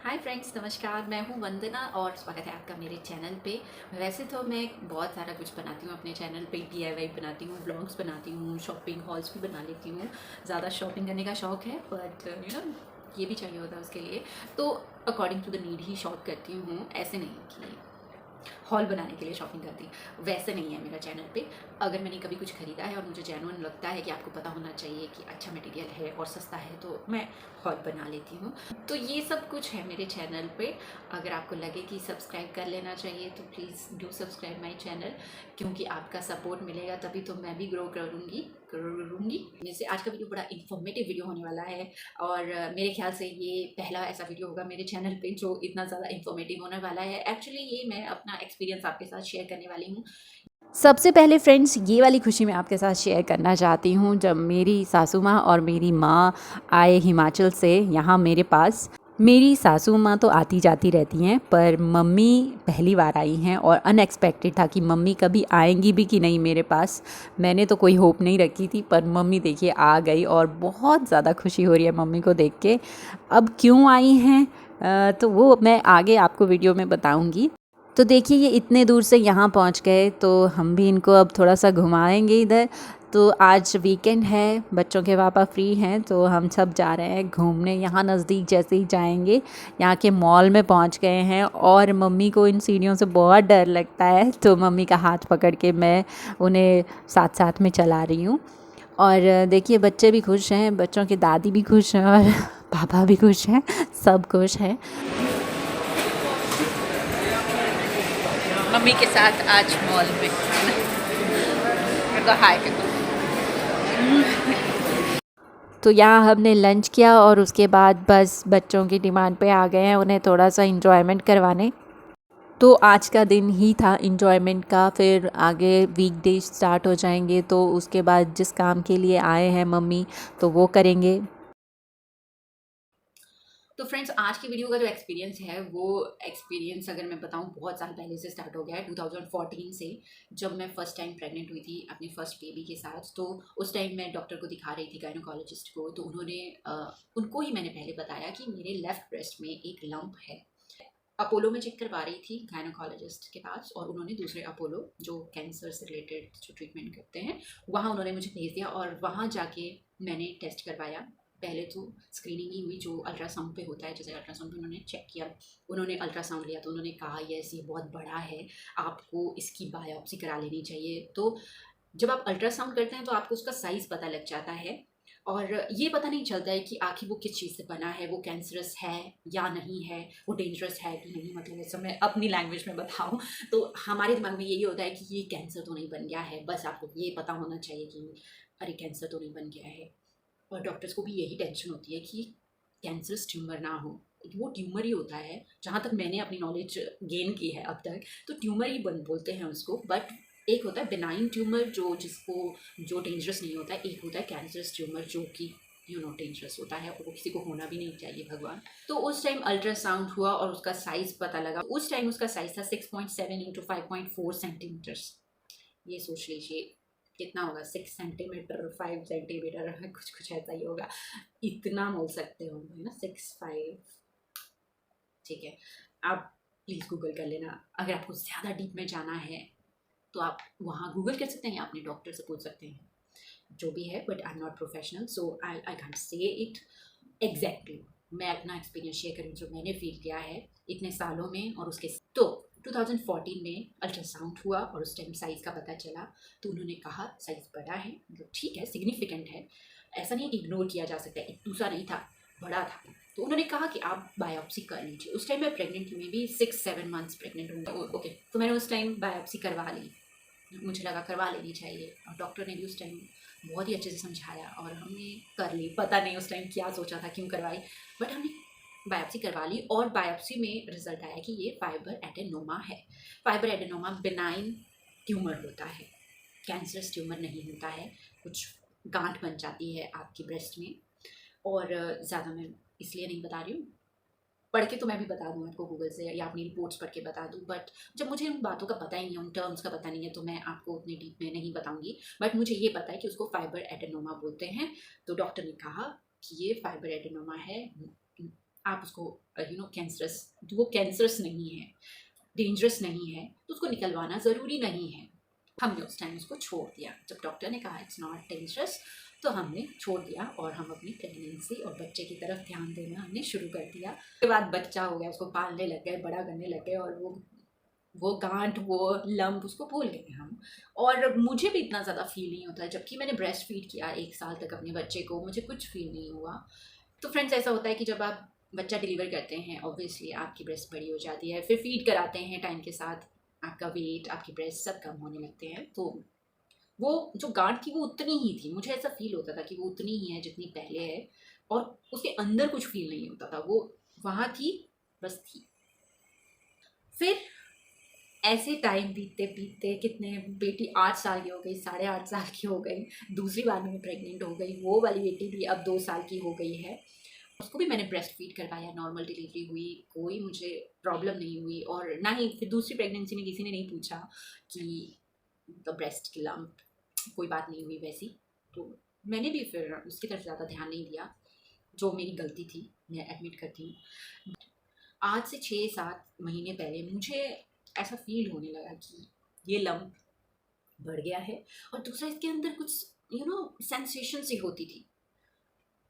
Hi friends, नमस्कार। मैं हूँ वंदना और स्वागत है आपका मेरे चैनल पे। वैसे तो मैं बहुत सारा कुछ बनाती हूँ अपने चैनल पे। डीआईवाई बनाती हूँ, ब्लॉग्स बनाती हूँ, शॉपिंग हॉल्स भी बना लेती हूँ। ज़्यादा शॉपिंग करने का शौक़ है, बट ये भी चाहिए होता है उसके लिए। तो अकॉर्डिंग टू द नीड ही शॉप करती हूँ। ऐसे नहीं कि हॉल बनाने के लिए शॉपिंग करती, वैसे नहीं है मेरा चैनल पे। अगर मैंने कभी कुछ ख़रीदा है और मुझे जेन्युइन लगता है कि आपको पता होना चाहिए कि अच्छा मटेरियल है और सस्ता है, तो मैं हॉल बना लेती हूँ। तो ये सब कुछ है मेरे चैनल पे। अगर आपको लगे कि सब्सक्राइब कर लेना चाहिए तो please do subscribe my channel, क्योंकि आपका सपोर्ट मिलेगा तभी तो मैं भी ग्रो करूँगी। जैसे आज का वीडियो बड़ा इन्फॉर्मेटिव वीडियो होने वाला है और मेरे ख्याल से ये पहला ऐसा वीडियो होगा मेरे चैनल पे जो इतना ज़्यादा इन्फॉर्मेटिव होने वाला है। एक्चुअली ये मैं अपना एक्सपीरियंस आपके साथ शेयर करने वाली हूँ। सबसे पहले फ्रेंड्स, ये वाली खुशी मैं आपके साथ शेयर करना चाहती हूँ जब मेरी सासू माँ और मेरी माँ आए हिमाचल से यहाँ मेरे पास। मेरी सासू माँ तो आती जाती रहती हैं, पर मम्मी पहली बार आई हैं और अनएक्सपेक्टेड था कि मम्मी कभी आएंगी भी कि नहीं मेरे पास। मैंने तो कोई होप नहीं रखी थी, पर मम्मी देखिए आ गई और बहुत ज़्यादा खुशी हो रही है मम्मी को देख के। अब क्यों आई हैं तो वो मैं आगे आपको वीडियो में बताऊँगी। तो देखिए ये इतने दूर से यहाँ पहुँच गए, तो हम भी इनको अब थोड़ा सा घुमाएंगे इधर। तो आज वीकेंड है, बच्चों के पापा फ्री हैं, तो हम सब जा रहे हैं घूमने। यहाँ नज़दीक जैसे ही जाएंगे, यहाँ के मॉल में पहुँच गए हैं और मम्मी को इन सीढ़ियों से बहुत डर लगता है, तो मम्मी का हाथ पकड़ के मैं उन्हें साथ साथ में चला रही हूँ। और देखिए बच्चे भी खुश हैं, बच्चों की दादी भी खुश हैं और पापा भी खुश हैं, सब खुश हैं। मम्मी के साथ आज मॉल में हाय कर दो। तो यहाँ हमने लंच किया और उसके बाद बस बच्चों की डिमांड पे आ गए हैं उन्हें थोड़ा सा इंजॉयमेंट करवाने। तो आज का दिन ही था इंजॉयमेंट का, फिर आगे वीकडेज स्टार्ट हो जाएंगे, तो उसके बाद जिस काम के लिए आए हैं मम्मी तो वो करेंगे। तो फ्रेंड्स, आज की वीडियो का जो एक्सपीरियंस है वो एक्सपीरियंस अगर मैं बताऊं बहुत साल पहले से स्टार्ट हो गया है, 2014 से। जब मैं फ़र्स्ट टाइम प्रेग्नेंट हुई थी अपने फर्स्ट बेबी के साथ, तो उस टाइम मैं डॉक्टर को दिखा रही थी, गायनोकोलॉजिस्ट को। तो उनको ही मैंने पहले बताया कि मेरे लेफ़्ट ब्रेस्ट में एक लंप है। अपोलो में चेक करवा रही थी गायनोकोलॉजिस्ट के पास, और उन्होंने दूसरे अपोलो जो कैंसर से रिलेटेड जो ट्रीटमेंट करते हैं वहाँ उन्होंने मुझे भेज दिया, और वहाँ जाके मैंने टेस्ट करवाया। पहले तो स्क्रीनिंग ही हुई जो अल्ट्रासाउंड पे होता है, जैसे अल्ट्रासाउंड पे उन्होंने चेक किया, उन्होंने अल्ट्रासाउंड लिया तो उन्होंने कहा यस ये बहुत बड़ा है, आपको इसकी बायोप्सी करा लेनी चाहिए। तो जब आप अल्ट्रासाउंड करते हैं तो आपको उसका साइज़ पता लग जाता है, और ये पता नहीं चलता है कि आखिर वो किस चीज़ से बना है, वो कैंसरस है या नहीं है, वो डेंजरस है कि नहीं। मतलब जैसे मैं अपनी लैंग्वेज में बताऊँ तो हमारे दिमाग में यही होता है कि ये कैंसर तो नहीं बन गया है, बस आपको ये पता होना चाहिए कि अरे कैंसर तो नहीं बन गया है। और डॉक्टर्स को भी यही टेंशन होती है कि कैंसरस ट्यूमर ना हो। वो ट्यूमर ही होता है, जहाँ तक मैंने अपनी नॉलेज गेन की है अब तक, तो ट्यूमर ही बोलते हैं उसको। बट एक होता है बिनाइन ट्यूमर जो डेंजरस नहीं होता है, एक होता है कैंसरस ट्यूमर जो कि डेंजरस होता है, और वो किसी को होना भी नहीं चाहिए, भगवान। तो उस टाइम अल्ट्रासाउंड हुआ और उसका साइज़ पता लगा। उस टाइम उसका साइज़ था 6.7 इंटू 5.4 सेंटीमीटर्स। ये सोच लीजिए कितना होगा, 6 सेंटीमीटर 5 सेंटीमीटर, कुछ कुछ ऐसा ही होगा, इतना बोल सकते होंगे ना, 6'5". ठीक है, आप प्लीज़ गूगल कर लेना। अगर आपको ज़्यादा डीप में जाना है तो आप वहाँ गूगल कर सकते हैं या अपने डॉक्टर से पूछ सकते हैं, जो भी है। But I am not professional, so I can't say it exactly. मैं अपना एक्सपीरियंस शेयर करूँ जो मैंने फील किया है इतने सालों में। और उसके तो 2014 में अल्ट्रासाउंड हुआ और उस टाइम साइज़ का पता चला, तो उन्होंने कहा साइज़ बड़ा है, मतलब ठीक है, सिग्निफिकेंट है, ऐसा नहीं इग्नोर किया जा सकता है, एक दूसरा नहीं था, बड़ा था। तो उन्होंने कहा कि आप बायोप्सी कर लीजिए। उस टाइम मैं प्रेग्नेंट थी, मे बी 6-7 मंथ्स प्रेग्नेंट हूँ। ओके, तो मैंने उस टाइम बायोप्सी करवा ली, मुझे लगा करवा लेनी चाहिए, और डॉक्टर ने भी उस टाइम बहुत ही अच्छे से समझाया और हमने कर ली। पता नहीं उस टाइम क्या सोचा था, क्यों करवाई, बट हमने बायोप्सी करवा ली। और बायोप्सी में रिजल्ट आया कि ये फाइबर एडेनोमा है। फाइबर एडेनोमा बिनाइन ट्यूमर होता है, कैंसरस ट्यूमर नहीं होता है। कुछ गांठ बन जाती है आपकी ब्रेस्ट में, और ज़्यादा मैं इसलिए नहीं बता रही हूँ, पढ़ के तो मैं भी बता दूँ आपको गूगल से या अपनी रिपोर्ट्स पढ़ के बता दूँ, बट जब मुझे उन बातों का पता ही नहीं है, उन टर्म्स का पता नहीं है, तो मैं आपको उतनी डीप में नहीं बताऊँगी। बट मुझे ये पता है कि उसको फाइबर एडेनोमा बोलते हैं। तो डॉक्टर ने कहा कि ये फाइबर एडेनोमा है, आप उसको कैंसरस, वो कैंसरस नहीं है, डेंजरस नहीं है, तो उसको निकलवाना ज़रूरी नहीं है। हमने उस टाइम उसको छोड़ दिया। जब डॉक्टर ने कहा इट्स नॉट डेंजरस, तो हमने छोड़ दिया और हम अपनी प्रेगनेंसी और बच्चे की तरफ ध्यान देना हमने शुरू कर दिया। उसके बाद बच्चा हो गया, उसको पालने लग गए, बड़ा करने लग गए, और वो गांठ, वो लंप उसको भूल गए हम। और मुझे भी इतना ज़्यादा फील नहीं होता, जबकि मैंने ब्रेस्ट फीड किया 1 साल तक अपने बच्चे को, मुझे कुछ फील नहीं हुआ। तो फ्रेंड्स, ऐसा होता है कि जब आप बच्चा डिलीवर करते हैं, ऑब्वियसली आपकी ब्रेस्ट बड़ी हो जाती है, फिर फीड कराते हैं टाइम के साथ, आपका वेट, आपकी ब्रेस्ट सब कम होने लगते हैं। तो वो जो गांठ थी वो उतनी ही थी, मुझे ऐसा फील होता था कि वो उतनी ही है जितनी पहले है, और उसके अंदर कुछ फील नहीं होता था, वो वहाँ थी, बस थी। फिर ऐसे टाइम बीतते बीतते, कितने, बेटी 8 साल की हो गई, 8.5 साल की हो गई, दूसरी बार में प्रेग्नेंट हो गई, वो वाली बेटी भी अब 2 साल की हो गई है। उसको भी मैंने ब्रेस्ट फीड करवाया, नॉर्मल डिलीवरी हुई, कोई मुझे प्रॉब्लम नहीं हुई, और ना ही फिर दूसरी प्रेगनेंसी में किसी ने नहीं पूछा कि द ब्रेस्ट की लम्प, कोई बात नहीं हुई वैसी। तो मैंने भी फिर उसकी तरफ ज़्यादा ध्यान नहीं दिया, जो मेरी गलती थी, मैं एडमिट करती हूँ। आज से 6-7 महीने पहले मुझे ऐसा फील होने लगा कि ये लम्प बढ़ गया है, और दूसरा इसके अंदर कुछ सेंसेशन सी होती थी,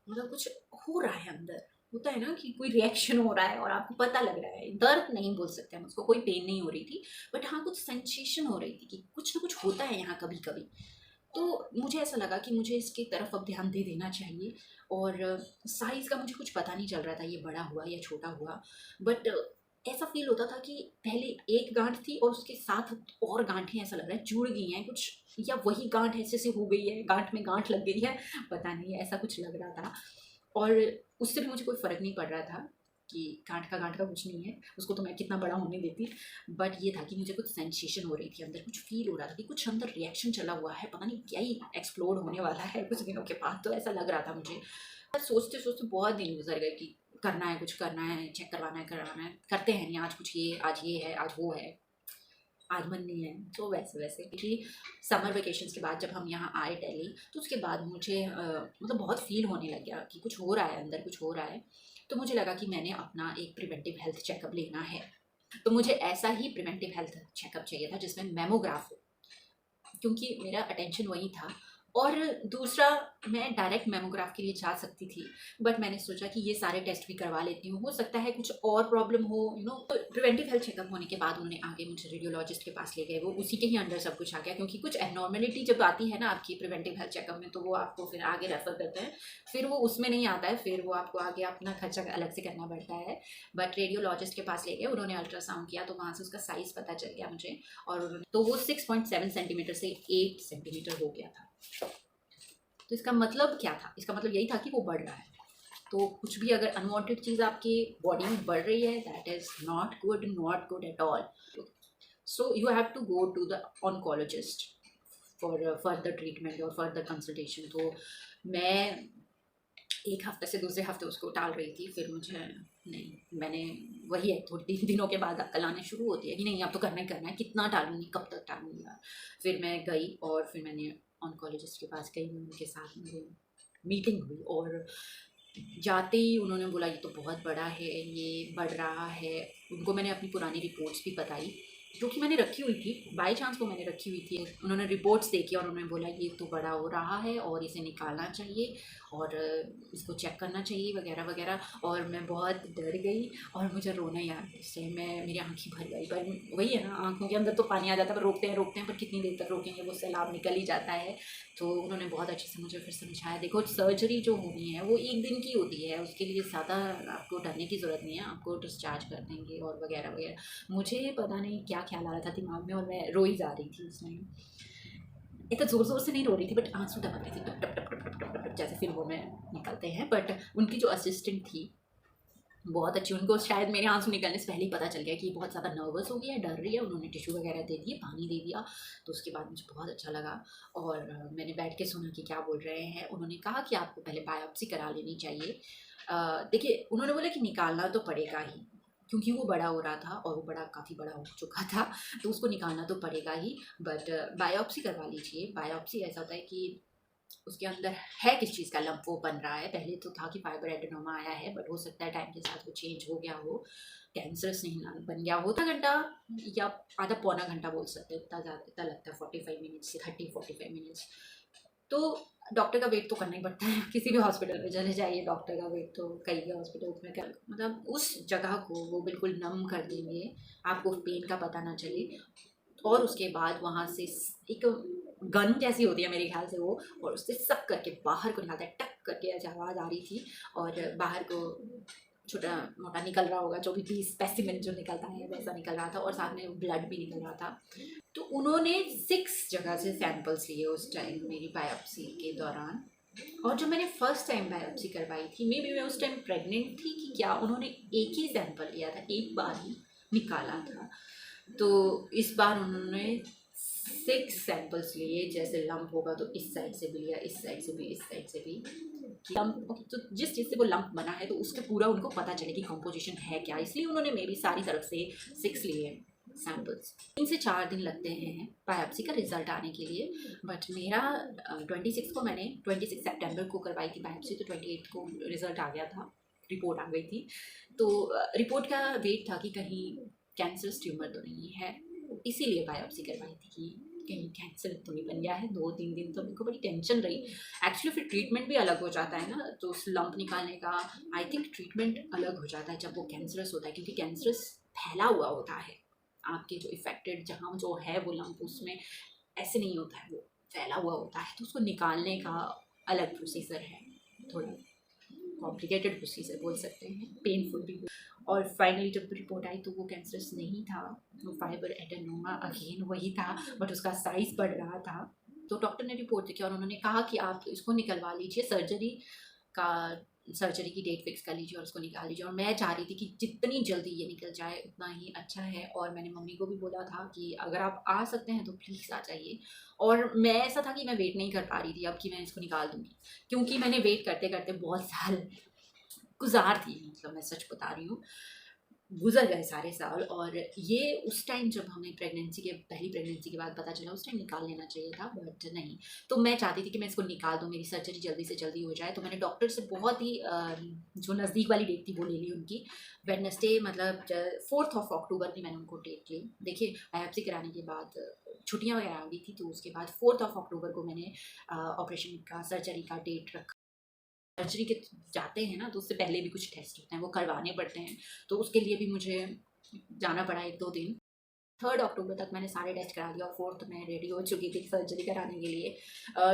मतलब कुछ हो रहा है अंदर, होता है ना कि कोई रिएक्शन हो रहा है और आपको पता लग रहा है, दर्द नहीं बोल सकते हम उसको, कोई पेन नहीं हो रही थी, बट हाँ कुछ सेंसेशन हो रही थी कि कुछ ना कुछ होता है यहाँ कभी कभी। तो मुझे ऐसा लगा कि मुझे इसकी तरफ अब ध्यान दे देना चाहिए। और साइज़ का मुझे कुछ पता नहीं चल रहा था, ये बड़ा हुआ या छोटा हुआ, बट ऐसा फील होता था कि पहले एक गांठ थी और उसके साथ और गांठें, ऐसा लग रहा है जुड़ गई हैं कुछ, या वही गांठ ऐसे से हो गई है, गांठ में गांठ लग गई है, पता नहीं, ऐसा कुछ लग रहा था। और उससे भी मुझे कोई फ़र्क नहीं पड़ रहा था कि गांठ का कुछ नहीं है, उसको तो मैं कितना बड़ा होने देती, बट ये था कि मुझे कुछ सेंसेशन हो रही थी अंदर, कुछ फील हो रहा था कि कुछ अंदर रिएक्शन चला हुआ है, पता नहीं क्या ही एक्सप्लोड होने वाला है कुछ दिनों के बाद, तो ऐसा लग रहा था मुझे। सोचते सोचते बहुत दिन गुजर गए कि करना है, कुछ करना है, चेक करवाना है, करते हैं नहीं, आज कुछ ये, आज ये है, आज वो है, आज मन नहीं है, तो वैसे वैसे कि समर वेकेशंस के बाद जब हम यहाँ आए दिल्ली, तो उसके बाद मुझे मतलब बहुत फील होने लग गया कि कुछ हो रहा है अंदर, कुछ हो रहा है। तो मुझे लगा कि मैंने अपना एक प्रिवेंटिव हेल्थ चेकअप लेना है। तो मुझे ऐसा ही प्रिवेंटिव हेल्थ चेकअप चाहिए था जिसमें मेमोग्राफ हो, क्योंकि मेरा अटेंशन वही था। और दूसरा, मैं डायरेक्ट मेमोग्राफ के लिए जा सकती थी, बट मैंने सोचा कि ये सारे टेस्ट भी करवा लेती हूँ, हो सकता है कुछ और प्रॉब्लम हो, तो प्रिवेंटिव हेल्थ चेकअप होने के बाद उन्होंने आगे मुझे रेडियोलॉजिस्ट के पास ले गए, वो उसी के ही अंडर सब कुछ आ गया, क्योंकि कुछ एबनॉर्मेलिटी जब आती है ना आपकी प्रिवेंटिव हेल्थ चेकअप में, तो वो आपको फिर आगे रेफर करते हैं, फिर वो उसमें नहीं आता है, फिर वो आपको आगे अपना खर्चा अलग से करना पड़ता है। बट रेडियोलॉजिस्ट के पास ले गए, उन्होंने अल्ट्रासाउंड किया, तो वहाँ से उसका साइज़ पता चल गया मुझे, और तो वो 6.7 सेंटीमीटर से 8 सेंटीमीटर हो गया था। तो इसका मतलब क्या था? इसका मतलब यही था कि वो बढ़ रहा है। तो कुछ भी अगर अनवांटेड चीज़ आपकी बॉडी में बढ़ रही है, that is not good at all. So you have to go to the oncologist for further treatment और फर्दर कंसल्टेशन। तो मैं 1 हफ्ते से दूसरे हफ्ते उसको टाल रही थी, फिर मुझे नहीं, मैंने वही है, थोड़ी 3 दिनों के बाद अक्ल आने शुरू होती है कि नहीं अब तो करना ही करना है, कितना टालूंगी, कब तक टालूंगी यार। फिर मैं गई और फिर मैंने ऑन्कोलॉजिस्ट के पास गई, उनके साथ मेरी मीटिंग हुई, और जाते ही उन्होंने बोला ये तो बहुत बड़ा है, ये बढ़ रहा है। उनको मैंने अपनी पुरानी रिपोर्ट्स भी बताई, जो कि मैंने रखी हुई थी, बाई चांस वो मैंने रखी हुई थी। उन्होंने रिपोर्ट्स देखी और उन्होंने बोला ये तो बड़ा हो रहा है और इसे निकालना चाहिए और इसको चेक करना चाहिए वगैरह वगैरह। और मैं बहुत डर गई और मुझे रोना ही आ गया, इससे मैं, मेरी आँखें भर गई। पर वही है ना, आँखों के अंदर तो पानी आ जाता है, पर रोकते हैं पर कितनी देर तक रोकेंगे, वो सैलाब निकल ही जाता है। तो उन्होंने बहुत अच्छे से मुझे फिर समझाया, देखो सर्जरी जो होनी है वो 1 दिन की होती है, उसके लिए ज़्यादा आपको डरने की ज़रूरत नहीं है, आपको डिस्चार्ज कर देंगे और वगैरह वगैरह। मुझे पता नहीं क्या ख्याल आ रहा था दिमाग में, और मैं रो ही जा रही थी उस टाइम। इतना ज़ोर ज़ोर से नहीं रो रही थी, बट आंसू टपक रही थी, टप टप टप टप टप टप, जैसे फिल्मों में निकलते हैं। बट उनकी जो असिस्टेंट थी बहुत अच्छी, उनको शायद मेरे आंसू निकलने से पहले ही पता चल गया कि बहुत ज़्यादा नर्वस हो गई है, डर रही है। उन्होंने टिश्यू वगैरह दे दिए, पानी दे दिया, तो उसके बाद मुझे बहुत अच्छा लगा। और मैंने बैठ के सुना कि क्या बोल रहे हैं। उन्होंने कहा कि आपको पहले बायोप्सी करा लेनी चाहिए। देखिए, उन्होंने बोला कि निकालना तो पड़ेगा ही, क्योंकि वो बड़ा हो रहा था और वो काफ़ी बड़ा हो चुका था, तो उसको निकालना तो पड़ेगा ही, बट बायोप्सी करवा लीजिए। बायोप्सी ऐसा होता है कि उसके अंदर है किस चीज़ का लंप वो बन रहा है। पहले तो था कि फाइबर एडेनोमा आया है, बट हो सकता है टाइम के साथ वो चेंज हो गया हो, कैंसरस नहीं ना बन गया हो। आधा घंटा या आधा पौना घंटा बोल सकते हैं, इतना ज़्यादा इतना लगता है 45 मिनट्स से 30-45 मिनट्स। तो डॉक्टर का वेट तो करना ही पड़ता है किसी भी हॉस्पिटल में चले जाइए, डॉक्टर का वेट तो कई भी हॉस्पिटल में कर, मतलब उस जगह को वो बिल्कुल नम कर देंगे, आपको पेन का पता ना चले। और उसके बाद वहाँ से एक गन जैसी होती है मेरे ख्याल से वो, और उससे सक करके बाहर को निकालता है, टक करके ऐसी आवाज़ आ रही थी, और बाहर को छोटा मोटा निकल रहा होगा, जो भी पीस स्पेसिमेन जो निकलता है वैसा निकल रहा था, और साथ में ब्लड भी निकल रहा था। तो उन्होंने 6 जगह से सैंपल्स लिए उस टाइम मेरी बायोप्सी के दौरान। और जब मैंने फर्स्ट टाइम बायोप्सी करवाई थी, मे बी मैं उस टाइम प्रेग्नेंट थी कि क्या, उन्होंने एक ही सैंपल लिया था, एक बार ही निकाला था। तो इस बार उन्होंने 6 सैंपल्स लिए, जैसे लंप होगा तो इस साइड से भी लिया, इस साइड से भी, इस साइड से भी, लंप तो जिस चीज़ से वो लंप बना है तो उसके पूरा उनको पता चले कि कंपोजिशन है क्या, इसलिए उन्होंने मे बी सारी तरफ से 6 लिए सैंपल्स। 3 से 4 दिन लगते हैं बायोप्सी का रिजल्ट आने के लिए, बट मेरा 26 को, मैंने 26 सितंबर को करवाई थी बायोप्सी, तो 28 को रिजल्ट आ गया था, रिपोर्ट आ गई थी। तो रिपोर्ट का वेट था कि कहीं कैंसरस ट्यूमर तो नहीं है, इसीलिए बायोप्सी करवाई थी कि कहीं कैंसर तो नहीं बन गया है। 2-3 दिन तो मेरे को बड़ी टेंशन रही एक्चुअली। फिर ट्रीटमेंट भी अलग हो जाता है ना, तो उस लंप निकालने का आई थिंक ट्रीटमेंट अलग हो जाता है जब वो कैंसरस होता है, क्योंकि कैंसरस फैला हुआ होता है, आपके जो इफेक्टेड जहाँ जो है वो लंप, उसमें ऐसे नहीं होता है, वो फैला हुआ होता है, तो उसको निकालने का अलग प्रोसीजर है, थोड़ा कॉम्प्लिकेटेड प्रोसीजर बोल सकते हैं, पेनफुल भी। और फाइनली जब रिपोर्ट आई तो वो कैंसरस नहीं था, वो फाइबर एडेनोमा अगेन वही था, बट उसका साइज बढ़ रहा था। तो डॉक्टर ने रिपोर्ट देखी और उन्होंने कहा कि आप इसको निकलवा लीजिए, सर्जरी की डेट फिक्स कर लीजिए और उसको निकाल लीजिए। और मैं चाह रही थी कि जितनी जल्दी ये निकल जाए उतना ही अच्छा है, और मैंने मम्मी को भी बोला था कि अगर आप आ सकते हैं तो प्लीज़ आ जाइए। और मैं ऐसा था कि मैं वेट नहीं कर पा रही थी अब कि मैं इसको निकाल दूँगी, क्योंकि मैंने वेट करते करते बहुत साल गुजार दी, मतलब मैं सच बता रही हूँ, गुजर गए सारे साल। और ये उस टाइम जब हमें पहली प्रेगनेंसी के बाद पता चला, उस टाइम निकाल लेना चाहिए था, बट नहीं। तो मैं चाहती थी कि मैं इसको निकाल दूँ, मेरी सर्जरी जल्दी से जल्दी हो जाए। तो मैंने डॉक्टर से बहुत ही जो नज़दीक वाली डेट थी वो ले ली उनकी, वेडनेसडे, मतलब 4 अक्टूबर की मैंने उनको डेट ली। देखिए बायोप्सी कराने के बाद छुट्टियाँ वगैरह आ गई थी, तो उसके बाद 4 अक्टूबर को मैंने ऑपरेशन का, सर्जरी का डेट रखा। सर्जरी के जाते हैं ना, तो उससे पहले भी कुछ टेस्ट होते हैं, वो करवाने पड़ते हैं, तो उसके लिए भी मुझे जाना पड़ा 1-2 दिन। 3 अक्टूबर तक मैंने सारे टेस्ट करा दिया और 4th में रेडी हो चुकी थी सर्जरी कराने के लिए।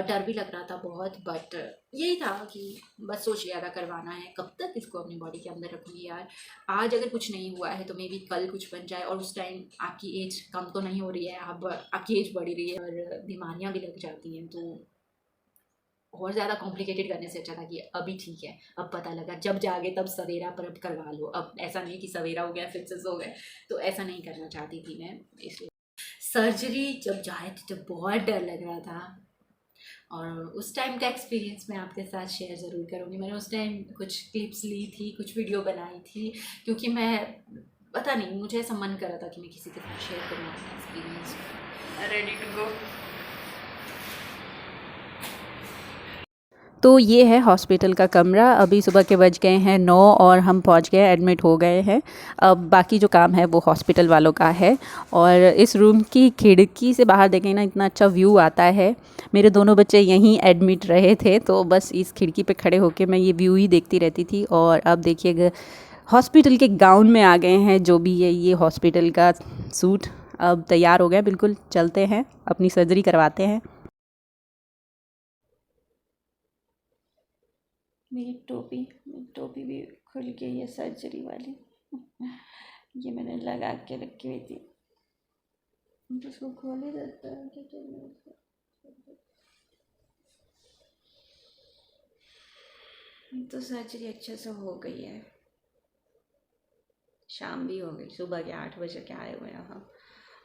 डर भी लग रहा था बहुत, बट यही था कि बस सोच लिया था करवाना है, कब तक इसको अपनी बॉडी के अंदर रखूँगी यार। आज अगर कुछ नहीं हुआ है तो मे बी कल कुछ बन जाए, और उस टाइम आपकी एज कम तो नहीं हो रही है, आपकी एज बढ़ रही है और बीमारियाँ भी लग जाती हैं, तो और ज़्यादा कॉम्प्लिकेटेड करने से अच्छा था कि अभी ठीक है, अब पता लगा, जब जागे तब सवेरा, पर अब करवा लो। अब ऐसा नहीं कि सवेरा हो गया फिर से सो गए, तो ऐसा नहीं करना चाहती थी मैं, इसलिए सर्जरी जब जाए थे तो बहुत डर लग रहा था। और उस टाइम का एक्सपीरियंस मैं आपके साथ शेयर ज़रूर करूँगी। मैंने उस टाइम कुछ क्लिप्स ली थी, कुछ वीडियो बनाई थी, क्योंकि मैं पता नहीं, मुझे ऐसा मन कर रहा था कि मैं किसी के साथ शेयर करूँ अपना एक्सपीरियंस। Ready to go. तो ये है हॉस्पिटल का कमरा। अभी सुबह के बज गए हैं 9 और हम पहुंच गए, एडमिट हो गए हैं। अब बाकी जो काम है वो हॉस्पिटल वालों का है। और इस रूम की खिड़की से बाहर देखें ना, इतना अच्छा व्यू आता है। मेरे दोनों बच्चे यहीं एडमिट रहे थे, तो बस इस खिड़की पे खड़े होकर मैं ये व्यू ही देखती रहती थी। और अब देखिए हॉस्पिटल के गाउन में आ गए हैं, जो भी है ये हॉस्पिटल का सूट अब तैयार हो गया। बिल्कुल चलते हैं, अपनी सर्जरी करवाते हैं। मेरी टोपी भी खुल गई है सर्जरी वाली। ये मैंने लगा के रखी हुई थी, जिसको खोले रहता है क्या करना उसका। तो सर्जरी अच्छे से हो गई है, शाम भी हो गई, सुबह के 8 बजे के आए हुए हैं हम।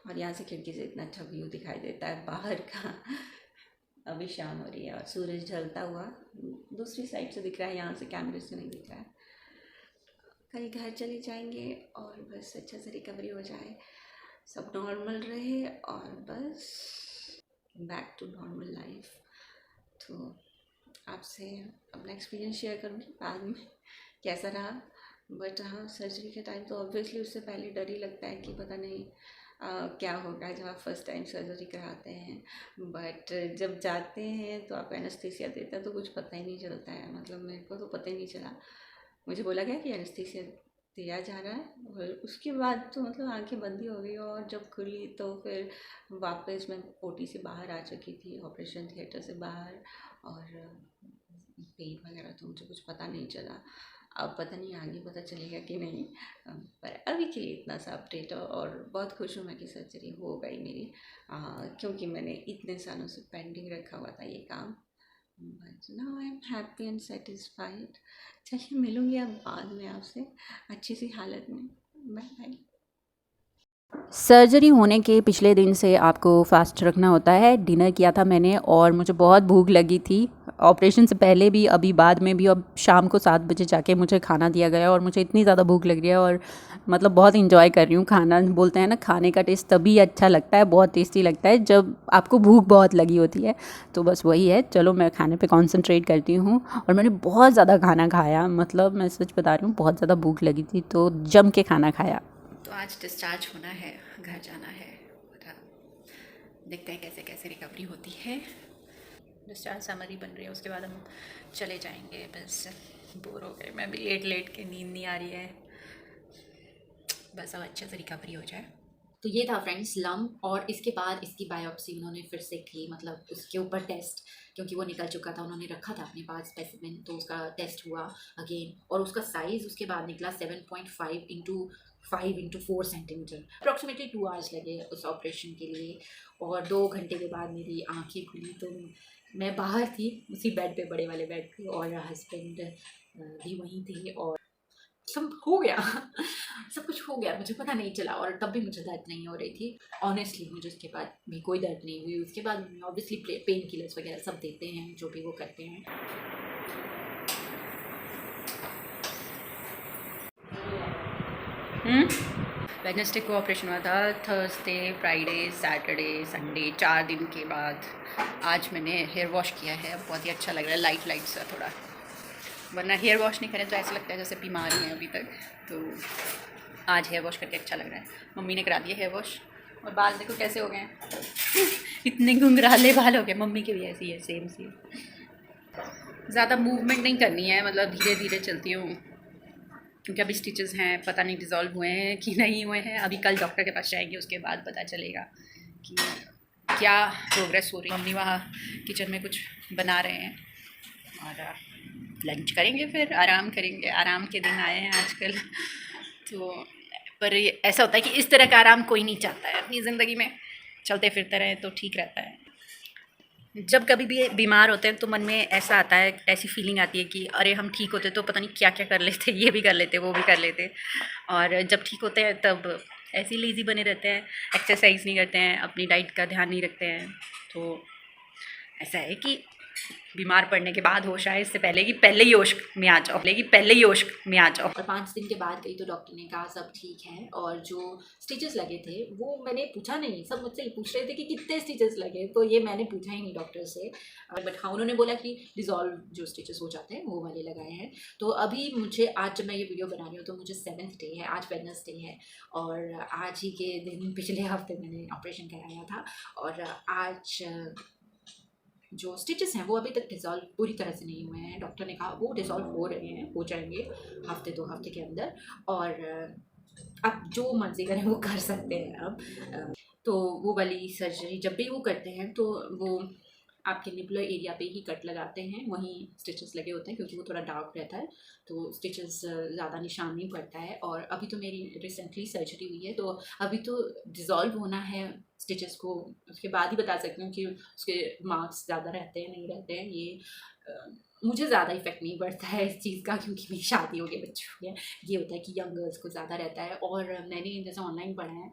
और यहाँ से खिड़की से इतना अच्छा व्यू दिखाई देता है बाहर का। अभी शाम हो रही है और सूरज ढलता हुआ दूसरी साइड से दिख रहा है, यहाँ से कैमरे से नहीं दिख रहा है। कल घर चले जाएंगे और बस अच्छे से रिकवरी हो जाए, सब नॉर्मल रहे और बस बैक टू नॉर्मल लाइफ। तो आपसे अपना एक्सपीरियंस शेयर करूँगी बाद में कैसा रहा। बट हाँ, सर्जरी के टाइम तो ऑब्वियसली उससे पहले डर ही लगता है कि पता नहीं क्या होगा जब आप फर्स्ट टाइम सर्जरी कराते हैं। बट जब जाते हैं तो आपको एनेस्थीसिया देता है तो कुछ पता ही नहीं चलता है, मतलब मेरे को तो पता ही नहीं चला। मुझे बोला गया कि एनेस्थीसिया दिया जा रहा है और उसके बाद तो मतलब आंखें बंद ही हो गई, और जब खुली तो फिर वापस मैं ओटी से बाहर आ चुकी थी, ऑपरेशन थिएटर से बाहर। और पेन वगैरह तो मुझे कुछ पता नहीं चला। अब पता नहीं आगे पता चलेगा कि नहीं, पर अभी के लिए इतना सा अपडेट है। और बहुत खुश हूँ मैं कि सर्जरी हो गई मेरी, क्योंकि मैंने इतने सालों से पेंडिंग रखा हुआ था ये काम। But now I am happy and satisfied. चलिए मिलूँगी अब बाद में आपसे अच्छी सी हालत में। Bye bye. सर्जरी होने के पिछले दिन से आपको फ़ास्ट रखना होता है। डिनर किया था मैंने और मुझे बहुत भूख लगी थी, ऑपरेशन से पहले भी, अभी बाद में भी। अब शाम को 7 बजे जाके मुझे खाना दिया गया और मुझे इतनी ज़्यादा भूख लग रही है और मतलब बहुत इंजॉय कर रही हूँ खाना। बोलते हैं ना, खाने का टेस्ट तभी अच्छा लगता है, बहुत टेस्टी लगता है जब आपको भूख बहुत लगी होती है। तो बस वही है, चलो मैं खाने पे कॉन्सेंट्रेट करती हूँ। और मैंने बहुत ज़्यादा खाना खाया, मतलब मैं सच बता रही हूँ, बहुत ज़्यादा भूख लगी थी तो जम के खाना खाया। तो आज डिस्चार्ज होना है, घर जाना है, देखते हैं कैसे कैसे रिकवरी होती है। डिस्चार्ज समरी बन रही है, उसके बाद हम चले जाएंगे। बस बोर हो गए, मैं भी लेट लेट के, नींद नहीं आ रही है। बस अब अच्छे से रिकवरी हो जाए। तो ये था फ्रेंड्स लम्प, और इसके बाद इसकी बायोप्सी उन्होंने फिर से की, मतलब उसके ऊपर टेस्ट, क्योंकि वो निकल चुका था, उन्होंने रखा था अपने पास स्पेसिमेन, तो उसका टेस्ट हुआ अगेन, और उसका साइज़ उसके बाद निकला 7.5 × 4 सेंटीमीटर। अप्रॉक्सीमेटली 2 आवर्स लगे उस ऑपरेशन के लिए, और 2 घंटे के बाद मेरी आँखें खुली। तो मैं बाहर थी उसी बेड पे, बड़े वाले बेड पे, और हस्बैंड भी वहीं थे, और सब हो गया सब कुछ हो गया, मुझे पता नहीं चला, और तब भी मुझे दर्द नहीं हो रही थी। ऑनेस्टली मुझे उसके बाद भी कोई दर्द नहीं हुई। उसके बाद ऑब्वियसली पेन किलर्स वगैरह सब देते हैं, जो भी वो करते हैं। वेडनेसडे को ऑपरेशन हुआ था, थर्सडे, फ्राइडे, सैटरडे, संडे, 4 दिन के बाद आज मैंने हेयर वॉश किया है। बहुत ही अच्छा लग रहा है, लाइट लाइट सा थोड़ा, वरना हेयर वॉश नहीं करें तो ऐसा लगता है जैसे बीमार ही हैं अभी तक। तो आज हेयर वॉश करके अच्छा लग रहा है। मम्मी ने करा दिया हेयर वॉश, और बाल देखो कैसे हो गए हैं इतने घुंघराले बाल हो गए। मम्मी के भी ऐसे ही है, सेम सेम। ज़्यादा मूवमेंट नहीं करनी है, मतलब धीरे धीरे चलती हूँ, क्योंकि अभी स्टिचेस हैं, पता नहीं डिज़ोल्व हुए हैं कि नहीं हुए हैं। अभी कल डॉक्टर के पास जाएंगे, उसके बाद पता चलेगा कि क्या प्रोग्रेस हो रही है। मम्मी वहाँ किचन में कुछ बना रहे हैं, और लंच करेंगे, फिर आराम करेंगे। आराम के दिन आए हैं आजकल तो। पर ऐसा होता है कि इस तरह का आराम कोई नहीं चाहता है अपनी ज़िंदगी में। चलते फिरते रहें तो ठीक रहता है। जब कभी भी बीमार होते हैं तो मन में ऐसा आता है, ऐसी फीलिंग आती है कि अरे हम ठीक होते तो पता नहीं क्या क्या कर लेते, ये भी कर लेते, वो भी कर लेते। और जब ठीक होते हैं तब ऐसे ही लेज़ी बने रहते हैं, एक्सरसाइज नहीं करते हैं, अपनी डाइट का ध्यान नहीं रखते हैं। तो ऐसा है कि बीमार पड़ने के बाद होश आए, इससे पहले कि पहले ही होश में आ जाओ, और 5 दिन के बाद गई तो डॉक्टर ने कहा सब ठीक है। और जो स्टिचेस लगे थे वो मैंने पूछा नहीं, सब मुझसे ही पूछ रहे थे कि कितने स्टिचेस लगे, तो ये मैंने पूछा ही नहीं डॉक्टर से। बट हाँ, उन्होंने बोला कि डिज़ोल्व जो स्टिचेस हो जाते हैं वो वाले लगाए हैं। तो अभी मुझे, आज जब मैं ये वीडियो बना रही हूँ तो मुझे 7th डे है, आज वेडनेसडे है, और आज ही के दिन पिछले हफ्ते मैंने ऑपरेशन कराया था। और आज जो स्टिचेस हैं वो अभी तक डिज़ोल्व पूरी तरह से नहीं हुए हैं। डॉक्टर ने कहा वो डिज़ोल्व हो रहे हैं, हो जाएंगे हफ्ते 2 हफ्ते के अंदर, और अब जो मर्ज़ी करें वो कर सकते हैं अब। तो वो वाली सर्जरी जब भी वो करते हैं तो वो आपके निपलर एरिया पे ही कट लगाते हैं, वहीं स्टिचेस लगे होते हैं, क्योंकि वो थोड़ा डार्क रहता है तो स्टिचेस ज़्यादा निशान नहीं पड़ता है। और अभी तो मेरी रिसेंटली सर्जरी हुई है, तो अभी तो डिज़ोल्व होना है स्टिचेस को, उसके बाद ही बता सकती हूँ कि उसके मार्क्स ज़्यादा रहते हैं नहीं रहते हैं। ये मुझे ज़्यादा इफेक्ट नहीं पड़ता है इस चीज़ का, क्योंकि मेरी शादी हो गई, बच्चे हो गए। ये होता है कि यंग गर्ल्स को ज़्यादा रहता है। और मैंने जैसे ऑनलाइन पढ़ा है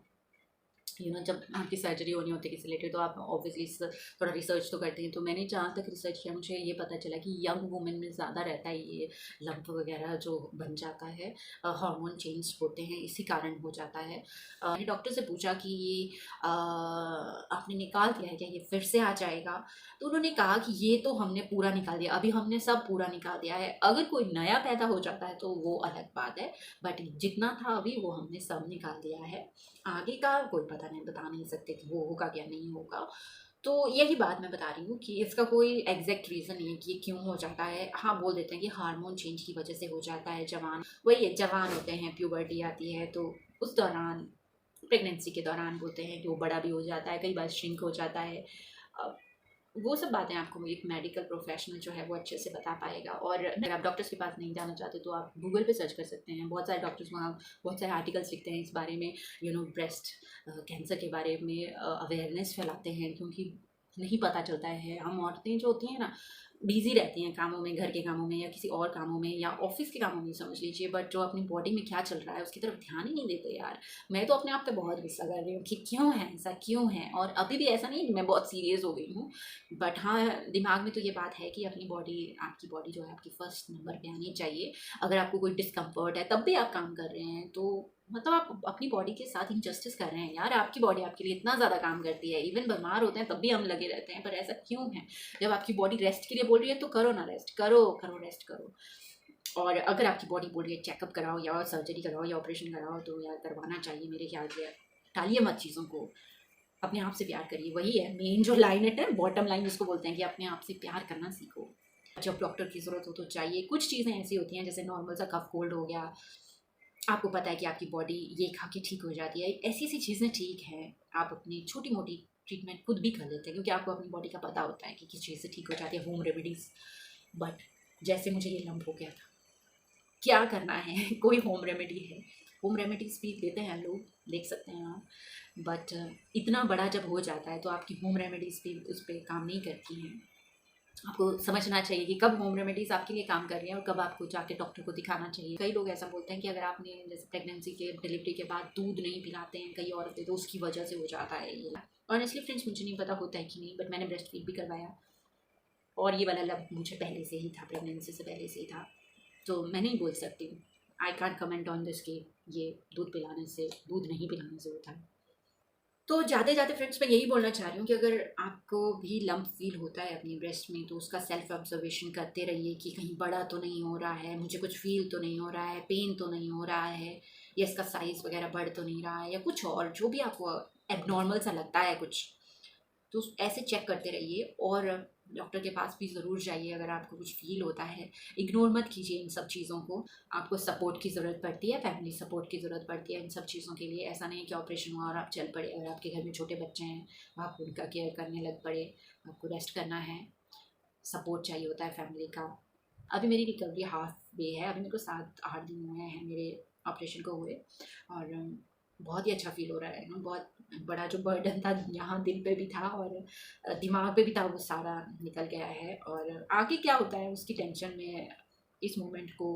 जब आपकी सर्जरी होनी होती है किसी रिलेटेड तो आप ऑब्वियसली थोड़ा रिसर्च तो करते हैं। तो मैंने जहाँ तक रिसर्च किया मुझे ये पता चला कि यंग वुमेन में ज़्यादा रहता है ये लंप वगैरह जो बन जाता है, हार्मोन चेंज होते हैं, इसी कारण हो जाता है। मैंने डॉक्टर से पूछा कि ये आपने निकाल दिया है क्या, ये फिर से आ जाएगा? तो उन्होंने कहा कि ये तो हमने पूरा निकाल दिया, अभी हमने सब पूरा निकाल दिया है। अगर कोई नया पैदा हो जाता है तो वो अलग बात है, बट जितना था अभी वो हमने सब निकाल दिया है। आगे का कोई पता नहीं, बता नहीं सकते कि वो होगा या नहीं होगा। तो यही बात मैं बता रही हूँ कि इसका कोई एग्जैक्ट रीज़न नहीं है कि ये क्यों हो जाता है। हाँ, बोल देते हैं कि हार्मोन चेंज की वजह से हो जाता है। वही है, जवान होते हैं, प्यूबर्टी आती है तो उस दौरान, प्रेगनेंसी के दौरान बोलते हैं कि वो बड़ा भी हो जाता है, कई बार श्रिंक हो जाता है। अब वो सब बातें आपको एक मेडिकल प्रोफेशनल जो है वो अच्छे से बता पाएगा। और अगर आप डॉक्टर्स के पास नहीं जाना चाहते तो आप गूगल पे सर्च कर सकते हैं। बहुत सारे डॉक्टर्स वहाँ बहुत सारे आर्टिकल्स लिखते हैं इस बारे में, ब्रेस्ट कैंसर के बारे में अवेयरनेस फैलाते हैं, क्योंकि नहीं पता चलता है। हम औरतें जो होती हैं ना, बिजी रहती हैं कामों में, घर के कामों में या किसी और कामों में या ऑफिस के कामों में समझ लीजिए, बट जो अपनी बॉडी में क्या चल रहा है उसकी तरफ ध्यान ही नहीं देते यार। मैं तो अपने आप पे बहुत गुस्सा कर रही हूँ कि क्यों है ऐसा, क्यों है। और अभी भी ऐसा नहीं कि मैं बहुत सीरियस हो गई हूँ, बट हाँ, दिमाग में तो ये बात है कि अपनी बॉडी, आपकी बॉडी जो है आपकी फर्स्ट नंबर पे आनी चाहिए। अगर आपको कोई डिस्कम्फर्ट है तब भी आप काम कर रहे हैं तो मतलब आप अपनी बॉडी के साथ इनजस्टिस कर रहे हैं यार। आपकी बॉडी आपके लिए इतना ज़्यादा काम करती है, इवन बीमार होते हैं तब भी हम लगे रहते हैं, पर ऐसा क्यों है? जब आपकी बॉडी रेस्ट के लिए बोल रही है तो करो ना रेस्ट, करो रेस्ट करो। और अगर आपकी बॉडी बोल रही है चेकअप कराओ या सर्जरी कराओ या ऑपरेशन कराओ तो यार करवाना चाहिए मेरे ख्याल से। टालिए मत चीज़ों को, अपने आप से प्यार करिए। वही है मेन जो लाइन है, बॉटम लाइन जिसको बोलते हैं कि अपने आप से प्यार करना सीखो। जब डॉक्टर की ज़रूरत हो तो चाहिए। कुछ चीज़ें ऐसी होती हैं जैसे नॉर्मल सा कफ कोल्ड हो गया, आपको पता है कि आपकी बॉडी ये खा के ठीक हो जाती है, ऐसी ऐसी चीज़ें ठीक हैं, आप अपनी छोटी मोटी ट्रीटमेंट खुद भी कर लेते हैं क्योंकि आपको अपनी बॉडी का पता होता है कि किस चीज़ से ठीक हो जाती है, होम रेमेडीज़। बट जैसे मुझे ये लंप हो गया था, क्या करना है? कोई होम रेमेडी है? होम रेमेडीज़ भी देते हैं लोग, देख सकते हैं आप, बट इतना बड़ा जब हो जाता है तो आपकी होम रेमेडीज़ भी उस पर काम नहीं करती हैं। आपको समझना चाहिए कि कब होम रेमेडीज़ आपके लिए काम कर रही हैं और कब आपको जाके डॉक्टर को दिखाना चाहिए। कई लोग ऐसा बोलते हैं कि अगर आपने जैसे प्रेगनेंसी के, डिलीवरी के बाद दूध नहीं पिलाते हैं कई औरतें तो उसकी वजह से हो जाता है ये। ऑनेस्टली फ्रेंड्स मुझे नहीं पता होता है कि नहीं, बट मैंने ब्रेस्ट फीड भी करवाया और ये वाला लव मुझे पहले से ही था, प्रेगनेंसी से पहले से ही था। तो मैं नहीं बोल सकती, I can't comment on this कि ये दूध पिलाने से, दूध नहीं पिलाने से होता है। तो जाते जाते फ्रेंड्स मैं यही बोलना चाह रही हूँ कि अगर आपको भी लंप फील होता है अपनी ब्रेस्ट में तो उसका सेल्फ ऑब्जर्वेशन करते रहिए कि कहीं बड़ा तो नहीं हो रहा है, मुझे कुछ फील तो नहीं हो रहा है, पेन तो नहीं हो रहा है, या इसका साइज़ वगैरह बढ़ तो नहीं रहा है, या कुछ और जो भी आपको एबनॉर्मल सा लगता है कुछ, तो ऐसे चेक करते रहिए। और डॉक्टर के पास भी ज़रूर जाइए अगर आपको कुछ फील होता है। इग्नोर मत कीजिए इन सब चीज़ों को। आपको सपोर्ट की ज़रूरत पड़ती है, फैमिली सपोर्ट की ज़रूरत पड़ती है इन सब चीज़ों के लिए। ऐसा नहीं है कि ऑपरेशन हुआ और आप चल पड़े। अगर आपके घर में छोटे बच्चे हैं आप उनका केयर करने लग पड़े, आपको रेस्ट करना है, सपोर्ट चाहिए होता है फैमिली का। अभी मेरी रिकवरी हाफ वे है, अभी मेरे को 7-8 दिन हुए हैं मेरे ऑपरेशन को हुए और बहुत ही अच्छा फील हो रहा है ना। बहुत बड़ा जो बर्डन था यहाँ दिल पे भी था और दिमाग पे भी था, वो सारा निकल गया है। और आगे क्या होता है उसकी टेंशन में इस मोमेंट को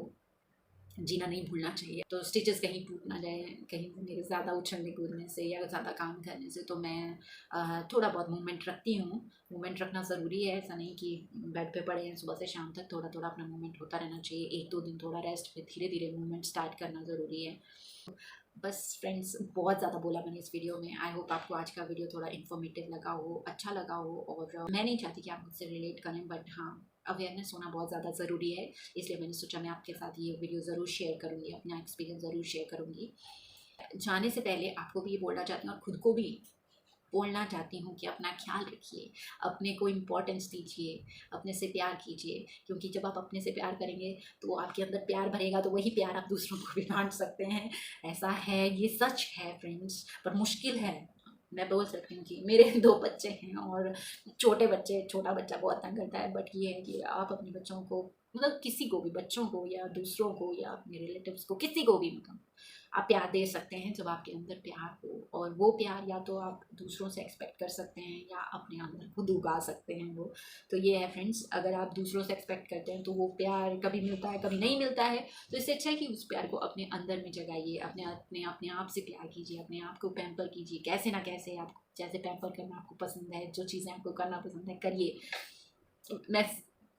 जीना नहीं भूलना चाहिए। तो स्टिचेस कहीं टूट ना जाए, कहीं मेरे ज़्यादा उछलने कूदने से या ज़्यादा काम करने से, तो मैं थोड़ा बहुत मूवमेंट रखती हूँ। मूवमेंट रखना ज़रूरी है, ऐसा नहीं कि बेड पे पड़े हैं सुबह से शाम तक, थोड़ा थोड़ा अपना मूवमेंट होता रहना चाहिए। 1-2 दिन थोड़ा रेस्ट, फिर धीरे धीरे मूवमेंट स्टार्ट करना ज़रूरी है। बस फ्रेंड्स बहुत ज़्यादा बोला मैंने इस वीडियो में। आई होप आपको आज का वीडियो थोड़ा इन्फॉर्मेटिव लगा हो, अच्छा लगा हो। और मैं नहीं चाहती कि आप मुझसे रिलेट करें, बट हाँ, अवेयरनेस होना बहुत ज़्यादा ज़रूरी है, इसलिए मैंने सोचा मैं आपके साथ ये वीडियो ज़रूर शेयर करूँगी, अपना एक्सपीरियंस ज़रूर शेयर करूँगी। जाने से पहले आपको भी ये बोलना चाहती हूँ और ख़ुद को भी बोलना चाहती हूँ कि अपना ख्याल रखिए, अपने को इम्पोर्टेंस दीजिए, अपने से प्यार कीजिए, क्योंकि जब आप अपने से प्यार करेंगे तो आपके अंदर प्यार भरेगा, तो वही प्यार आप दूसरों को भी बांट सकते हैं। ऐसा है, ये सच है फ्रेंड्स, पर मुश्किल है। मैं बोल सकती हूँ कि मेरे 2 बच्चे हैं और छोटा बच्चा बहुत तंग करता है, बट ये है कि आप अपने बच्चों को, मतलब किसी को भी, बच्चों को या दूसरों को या अपने रिलेटिव्स को, किसी को भी, मतलब आप प्यार दे सकते हैं जब आपके अंदर प्यार हो, और वो प्यार या तो आप दूसरों से एक्सपेक्ट कर सकते हैं या अपने अंदर खुद उगा सकते हैं वो। तो ये है फ्रेंड्स, अगर आप दूसरों से एक्सपेक्ट करते हैं तो वो प्यार कभी मिलता है कभी नहीं मिलता है, तो इससे अच्छा है कि उस प्यार को अपने अंदर में जगाइए, अपने अपने अपने आप से प्यार कीजिए, अपने आप को पैम्पर कीजिए, कैसे ना कैसे आप जैसे पैम्पर करना आपको पसंद है, जो चीज़ें आपको करना पसंद है करिए। मैं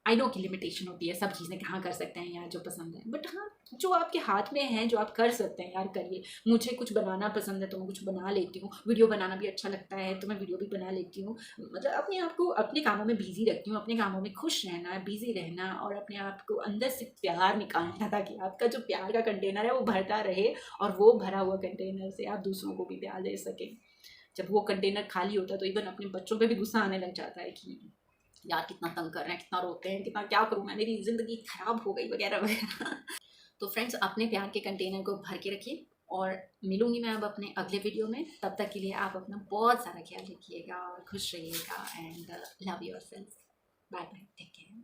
आई नो की लिमिटेशन होती है, सब चीज़ें कहाँ कर सकते हैं यार जो पसंद है, बट हाँ जो आपके हाथ में है, जो आप कर सकते हैं यार करिए। मुझे कुछ बनाना पसंद है तो मैं कुछ बना लेती हूँ, वीडियो बनाना भी अच्छा लगता है तो मैं वीडियो भी बना लेती हूँ। मतलब अपने आप को अपने कामों में बिजी रखती हूँ, अपने कामों में खुश रहना, बिजी रहना, और अपने आप को अंदर से प्यार निकालना, ताकि आपका जो प्यार का कंटेनर है वो भरता रहे, और वो भरा हुआ कंटेनर से आप दूसरों को भी प्यार दे सकें। जब वो कंटेनर खाली होता है तो इवन अपने बच्चों पे भी गुस्सा आने लग जाता है कि यार कितना तंग कर रहे हैं, कितना रोते हैं, कितना क्या करूँ मैं, मेरी ज़िंदगी ख़राब हो गई वगैरह वगैरह। तो फ्रेंड्स अपने प्यार के कंटेनर को भर के रखिए, और मिलूंगी मैं अब अपने अगले वीडियो में। तब तक के लिए आप अपना बहुत सारा ख्याल रखिएगा और खुश रहिएगा, and love yourself. Bye bye, take care.